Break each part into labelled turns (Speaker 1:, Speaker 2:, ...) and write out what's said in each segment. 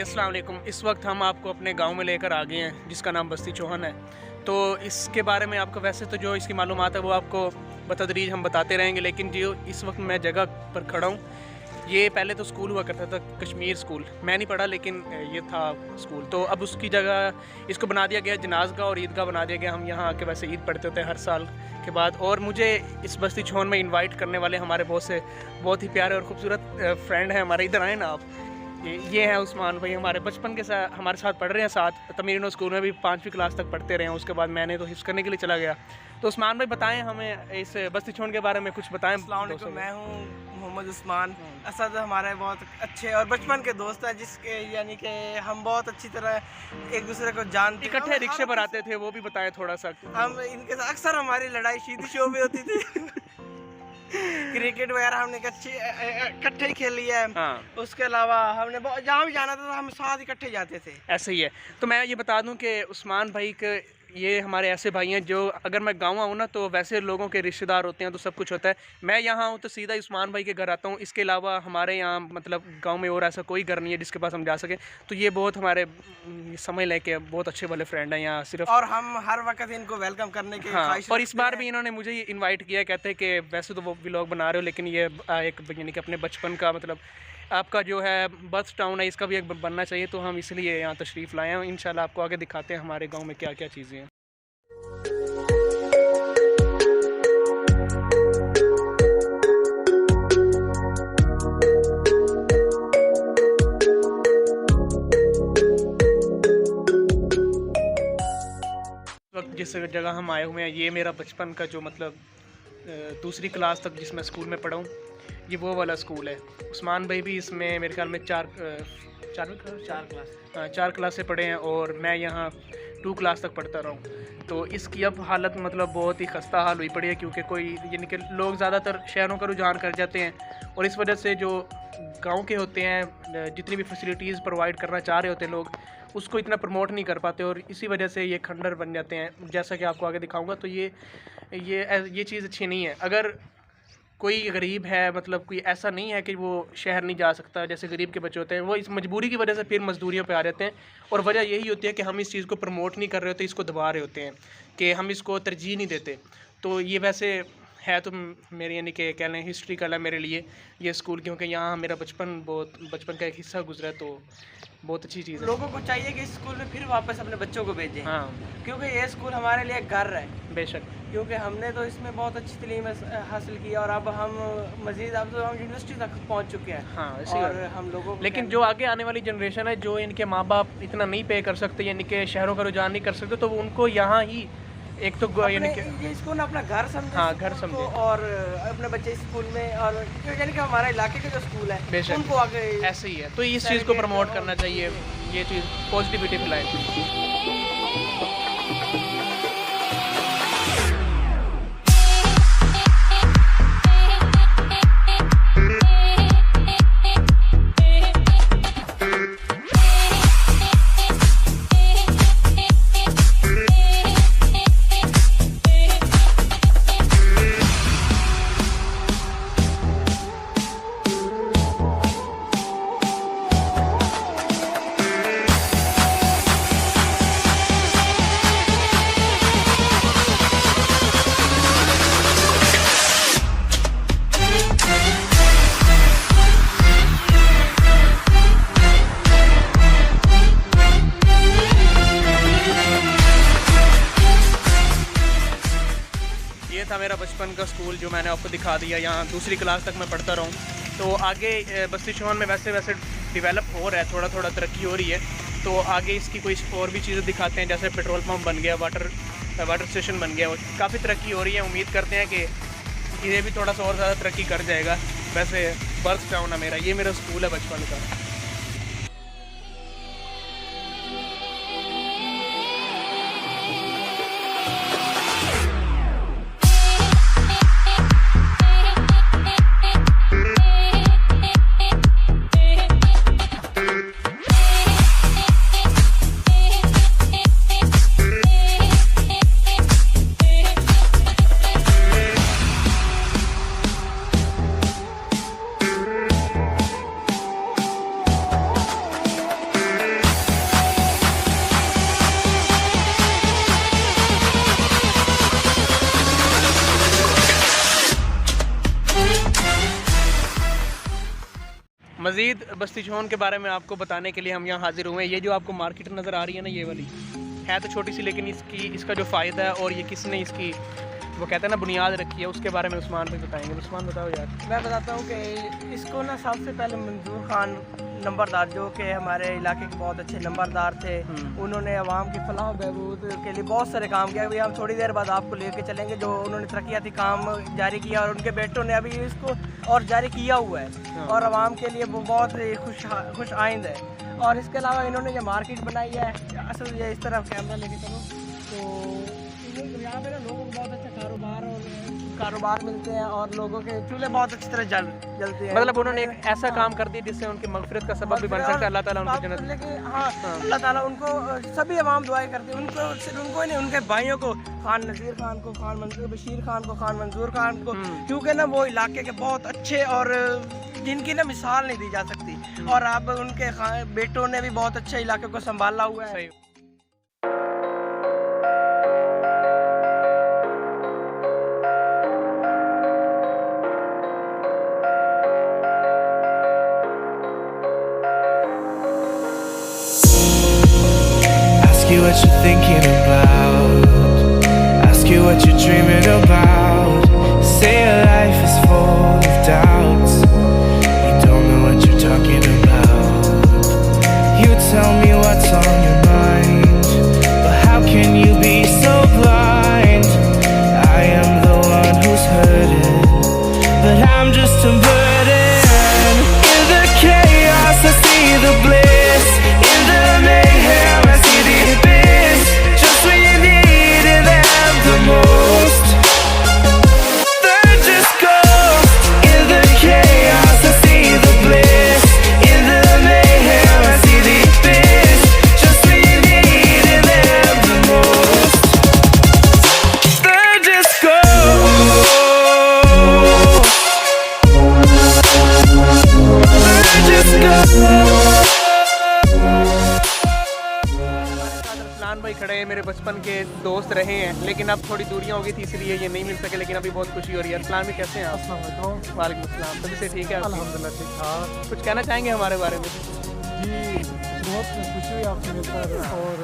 Speaker 1: अस्सलाम वालेकुम। इस वक्त हम आपको अपने गांव में लेकर आ गए हैं जिसका नाम बस्ती चौहान है। तो इसके बारे में आपको वैसे तो जो इसकी मालूमात है वो आपको बतदरीज हम बताते रहेंगे, लेकिन जो इस वक्त मैं जगह पर खड़ा हूँ, ये पहले तो स्कूल हुआ करता था, कश्मीर स्कूल। मैं नहीं पढ़ा लेकिन ये था स्कूल। तो अब उसकी जगह इसको बना दिया गया जनाजगा और ईदगाह बना दिया गया। हम यहाँ आके वैसे ईद पढ़ते होते हैं हर साल के बाद। और मुझे इस बस्ती चौहान में इनवाइट करने वाले हमारे बहुत ही प्यारे और ख़ूबसूरत फ्रेंड हैं हमारे। इधर आए ना आप, ये हैं उस्मान भाई, हमारे बचपन के साथ हमारे साथ पढ़ रहे हैं, साथ तमीर स्कूल में भी 5वीं क्लास तक पढ़ते रहे हैं। उसके बाद मैंने तो हिफ्ज़ करने के लिए चला गया। तो उस्मान भाई बताएं हमें इस बस्ती चौहान के बारे में कुछ बताएं।
Speaker 2: अस्सलाम वालेकुम, मैं हूँ मोहम्मद उस्मान असद। हमारे बहुत अच्छे और बचपन के दोस्त हैं, जिसके यानी कि हम बहुत अच्छी तरह एक दूसरे को जानते।
Speaker 1: इकट्ठे रिक्शे पर आते थे, वो भी बताएं थोड़ा सा।
Speaker 2: हम इनके साथ अक्सर हमारी लड़ाई सीधी शो भी होती थी। क्रिकेट वगैरह हमने इकट्ठे ही खेल लिया है।
Speaker 1: हाँ।
Speaker 2: उसके अलावा हमने जहाँ भी जाना था हम साथ इकट्ठे जाते थे।
Speaker 1: ऐसे ही है। तो मैं ये बता दूं कि उस्मान भाई के ये हमारे ऐसे भाई हैं जो अगर मैं गाँव आऊँ ना तो वैसे लोगों के रिश्तेदार होते हैं तो सब कुछ होता है। मैं यहाँ हूँ तो सीधा उस्मान भाई के घर आता हूँ। इसके अलावा हमारे यहाँ मतलब गांव में और ऐसा कोई घर नहीं है जिसके पास हम जा सकें। तो ये बहुत हमारे समझ लें कि बहुत अच्छे वाले फ्रेंड हैं यहाँ सिर्फ।
Speaker 2: और हम हर वक्त इनको वेलकम करने के
Speaker 1: हाँ। और इस बार भी इन्होंने मुझे इन्वाइट किया। कहते हैं कि वैसे तो वो व्लॉग बना रहे हो लेकिन ये एक यानी कि अपने बचपन का मतलब आपका जो है बर्थ टाउन है, इसका भी एक बनना चाहिए। तो हम इसलिए यहाँ तशरीफ़ लाए हैं। इंशाल्लाह आपको आगे दिखाते हैं हमारे गाँव में क्या क्या चीज़ें हैं। वक्त जिस जगह हम आए हुए हैं, ये मेरा बचपन का जो मतलब दूसरी क्लास तक जिसमें स्कूल में पढ़ा हूँ, ये वो वाला स्कूल है। उस्मान भाई भी इसमें मेरे ख्याल में चार क्लास से पढ़े हैं और मैं यहाँ 2 क्लास तक पढ़ता रहा हूँ। तो इसकी अब हालत मतलब बहुत ही खस्ता हाल हुई पड़ी है, क्योंकि कोई यानी कि लोग ज़्यादातर शहरों का रुझान कर जाते हैं और इस वजह से जो गांव के होते हैं जितनी भी फैसिलिटीज़ प्रोवाइड करना चाह रहे होते हैं लोग, उसको इतना प्रमोट नहीं कर पाते और इसी वजह से ये खंडर बन जाते हैं। जैसा कि आपको आगे दिखाऊंगा। तो ये चीज़ अच्छी नहीं है। अगर कोई गरीब है, मतलब कोई ऐसा नहीं है कि वो शहर नहीं जा सकता। जैसे गरीब के बच्चे होते हैं वो इस मजबूरी की वजह से फिर मजदूरियों पे आ जाते हैं, और वजह यही होती है कि हम इस चीज़ को प्रमोट नहीं कर रहे होते, इसको दबा रहे होते हैं कि हम इसको तरजीह नहीं देते। तो ये वैसे है तो मेरी यानी कि कह लें हिस्ट्रिकल है मेरे लिए ये स्कूल, क्योंकि यहाँ मेरा बचपन का एक हिस्सा गुजरा, तो बहुत अच्छी चीज़ है।
Speaker 2: लोगों को चाहिए कि इस स्कूल में फिर वापस अपने बच्चों को भेजें।
Speaker 1: हाँ
Speaker 2: क्योंकि ये स्कूल हमारे लिए घर है,
Speaker 1: बेशक,
Speaker 2: क्योंकि हमने तो इसमें बहुत अच्छी तालीम हासिल की और अब हम मज़ीद अब तो हम यूनिवर्सिटी तक पहुंच चुके हैं।
Speaker 1: हाँ इसी
Speaker 2: और
Speaker 1: बात।
Speaker 2: हम लोगों को
Speaker 1: लेकिन जो आगे आने वाली जनरेशन है, जो इनके माँ बाप इतना नहीं पे कर सकते, यानी कि शहरों का रुझान नहीं कर सकते, तो उनको यहाँ ही एक तो यानी कि
Speaker 2: ये इसको ना अपना घर समझे।
Speaker 1: हाँ, घर समझे।
Speaker 2: और अपने बच्चे स्कूल में, और यानी कि हमारे इलाके के जो स्कूल है
Speaker 1: बेशक
Speaker 2: उनको आगे
Speaker 1: ऐसे ही है। तो इस चीज़ को प्रमोट करना चाहिए, ये चीज़ पॉजिटिविटी फैलाए। ये था मेरा बचपन का स्कूल जो मैंने आपको दिखा दिया। यहाँ दूसरी क्लास तक मैं पढ़ता रहूँ, तो आगे बस्ती चौहान में वैसे वैसे डेवलप हो रहा है, थोड़ा थोड़ा तरक्की हो रही है। तो आगे इसकी कोई और भी चीज़ें दिखाते हैं, जैसे पेट्रोल पंप बन गया, वाटर स्टेशन बन गया, काफ़ी तरक्की हो रही है। उम्मीद करते हैं कि ये भी थोड़ा सा और ज़्यादा तरक्की कर जाएगा। वैसे बर्थ टाउन है मेरा, ये मेरा स्कूल है बचपन का। मज़ीद बस्ती चौहान के बारे में आपको बताने के लिए हम यहाँ हाजिर हुए हैं। ये जो आपको मार्केट नज़र आ रही है ना, ये वाली है तो छोटी सी, लेकिन इसका जो फ़ायदा है और ये किसने इसकी वो कहते हैं ना बुनियाद रखी है, उसके बारे में उस्मान भाई बताएंगे। उस्मान बताओ यार।
Speaker 2: मैं बताता हूँ कि इसको ना सबसे पहले मंजूर खान नंबरदार, जो कि हमारे इलाके के बहुत अच्छे नंबरदार थे, उन्होंने आवाम की फलाह बहबूद के लिए बहुत सारे काम किया। अभी हम थोड़ी देर बाद आपको लेके चलेंगे जो उन्होंने तरक्याती काम जारी किया, और उनके बेटों ने अभी इसको और जारी किया हुआ है और आवाम के लिए वो बहुत खुश आइंद है। और इसके अलावा इन्होंने जो मार्केट बनाई है, असल ये इस तरफ कैमरा लेके चलो, तो यहाँ पे ना लोगों को बहुत अच्छा कारोबार मिलते हैं और लोगों के चूल्हे बहुत अच्छी तरह जलते हैं।
Speaker 1: मतलब उन्होंने एक ऐसा काम कर दिया जिससे उनकी मगफिरत का सबब भी बन सकता है। अल्लाह ताला उनको जन्नत।
Speaker 2: लेकिन हाँ, अल्लाह ताला उनको, सभी अवाम दुआएं करते हैं उनको, सिर्फ उनको नहीं, उनके भाइयों को, खान नज़ीर खान को, खान मंजूर बशीर खान को, खान मंजूर खान को, क्योंकि ना वो इलाके के बहुत अच्छे और जिनकी ना मिसाल नहीं दी जा सकती, और अब उनके बेटों ने भी बहुत अच्छे इलाके को संभाला हुआ है।
Speaker 3: Ask you what you're thinking about. Ask you what you're dreaming about. Say your life is full of doubts. You don't know what you're talking about. You tell me what's on your mind, but how can you be so blind? I am the one who's hurting, but I'm just a burden. In the chaos I see the bliss, in the mayhem I see the abyss. Just when you needed them the most, they're just gone.
Speaker 1: Usman भाई खड़े हैं, मेरे बचपन के दोस्त रहे हैं, लेकिन अब थोड़ी दूरियां हो गई थी इसलिए ये नहीं मिल सके, लेकिन अभी बहुत खुशी हो रही है। अस्सलाम भी कैसे हैं आप? वालेकुम अस्सलाम। तभी से ठीक है?
Speaker 4: अल्हम्दुलिल्लाह ठीक ठाक।
Speaker 1: कुछ कहना चाहेंगे हमारे बारे में?
Speaker 4: जी बहुत खुशी हुई आपसे मिलकर और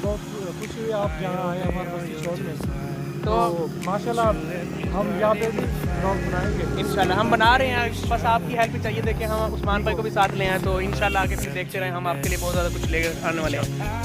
Speaker 4: बहुत खुशी हुई आप यहाँ आए हमारे बस्ती चौक में। तो माशाल्लाह हम यहाँ पे भी ब्लॉग बनाएंगे
Speaker 1: इंशाल्लाह। हम बना रहे हैं, बस आपकी हेल्प चाहिए। देखिए हम उस्मान भाई को भी साथ ले आए, तो इंशाल्लाह आगे फिर देखते रहें। हम आपके लिए बहुत ज़्यादा कुछ लेकर आने वाले हैं।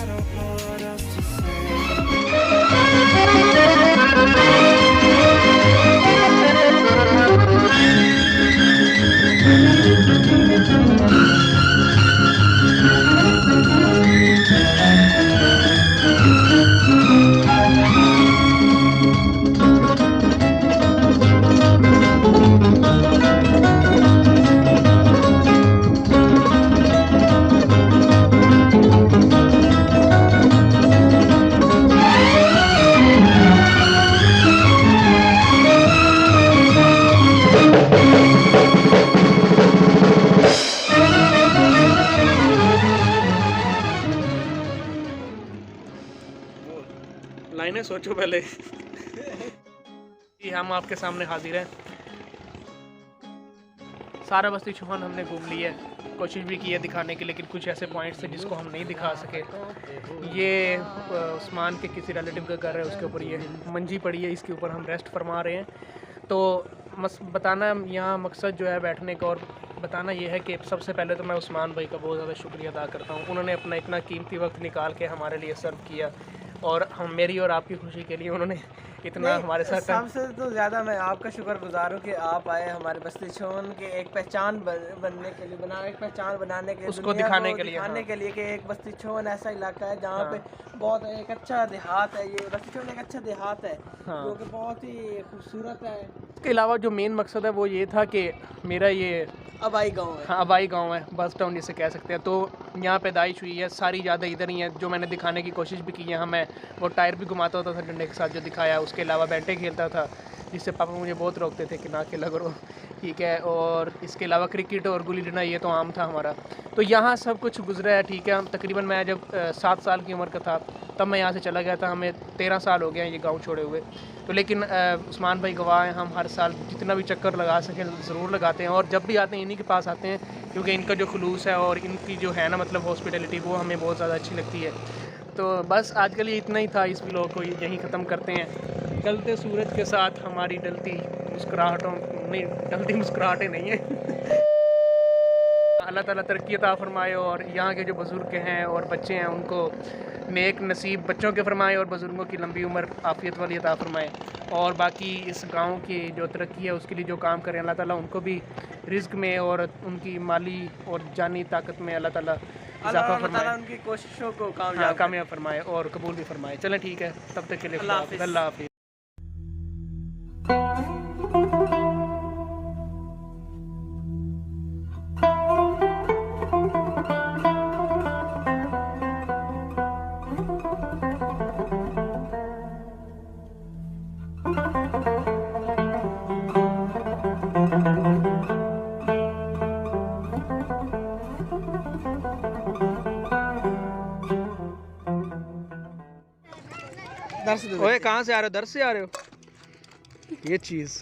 Speaker 1: लाइनें सोचो पहले। जी हम आपके सामने हाजिर हैं। सारा बस्ती चौहान हमने घूम लिया है, कोशिश भी की है दिखाने की, लेकिन कुछ ऐसे पॉइंट्स थे जिसको हम नहीं दिखा सके। ये उस्मान के किसी रिलेटिव का घर है, उसके ऊपर ये मंजी पड़ी है, इसके ऊपर हम रेस्ट फरमा रहे हैं। तो बताना यहाँ मकसद जो है बैठने का और बताना ये है कि सबसे पहले तो मैं उस्मान भाई का बहुत ज़्यादा शुक्रिया अदा करता हूँ। उन्होंने अपना इतना कीमती वक्त निकाल के हमारे लिए सर्व किया और हम मेरी और आपकी खुशी के लिए उन्होंने इतना हमारे साथ।
Speaker 2: सबसे तो ज़्यादा मैं आपका शुक्रगुजार हूँ कि आप आए हमारे बस्ती चौहान के एक पहचान बनने के लिए, एक पहचान बनाने के लिए,
Speaker 1: उसको दिखाने के लिए,
Speaker 2: दिखाने के लिए कि एक बस्ती चौहान ऐसा इलाका है जहाँ पे बहुत एक अच्छा देहात है। ये बस्ती चौहान एक अच्छा देहात है जो कि बहुत ही खूबसूरत है।
Speaker 1: इसके अलावा जो मेन मकसद है वो ये था कि मेरा ये
Speaker 2: अबाई गांव है।
Speaker 1: हाँ अबाई गांव है, बस टाउन जिसे कह सकते हैं। तो यहाँ पैदाइश हुई है, सारी यादें इधर ही हैं जो मैंने दिखाने की कोशिश भी की है। मैं वो टायर भी घुमाता होता था डंडे के साथ जो दिखाया, उसके अलावा बैटे खेलता था जिससे पापा मुझे बहुत रोकते थे कि ना खेला करो, ठीक है। और इसके अलावा क्रिकेट और गुल्ली डंडा ये तो आम था हमारा। तो यहाँ सब कुछ गुजरा है, ठीक है। हम तकरीबन मैं जब 7 साल की उम्र का था तब मैं यहाँ से चला गया था। हमें 13 साल हो गए हैं ये गाँव छोड़े हुए। तो लेकिन उस्मान भाई गवाह हैं, हम हर साल जितना भी चक्कर लगा सकें ज़रूर लगाते हैं, और जब भी आते हैं इन्हीं के पास आते हैं, क्योंकि इनका जो खुलूस है और इनकी जो है ना मतलब हॉस्पिटलिटी वो हमें बहुत ज़्यादा अच्छी लगती है। तो बस आज के लिए इतना ही था। इस व्लॉग को यहीं ख़त्म करते हैं। ढलते सूरज के साथ हमारी डलती मुस्कुराहटें नहीं है। अल्लाह ताला तरक्की अता फरमाए और यहाँ के जो बुज़ुर्ग हैं और बच्चे हैं उनको नेक नसीब बच्चों के फरमाए और बुज़ुर्गों की लंबी उम्र आफ़ियत वाली अता फरमाए। और बाकी इस गांव की जो तरक्की है उसके लिए जो काम करें अल्लाह ताला उनको भी रिज़्क़ में और उनकी माली और जानी ताकत में अल्लाह ताला इजाफ़ा फरमाए,
Speaker 2: उनकी कोशिशों को
Speaker 1: कामयाब फरमाए और कबूल भी फरमाए। चलें ठीक है, तब तक के लिए अल्लाह हाफ़िज़। ओए कहाँ से आ रहे हो? दर से आ रहे हो? ये चीज़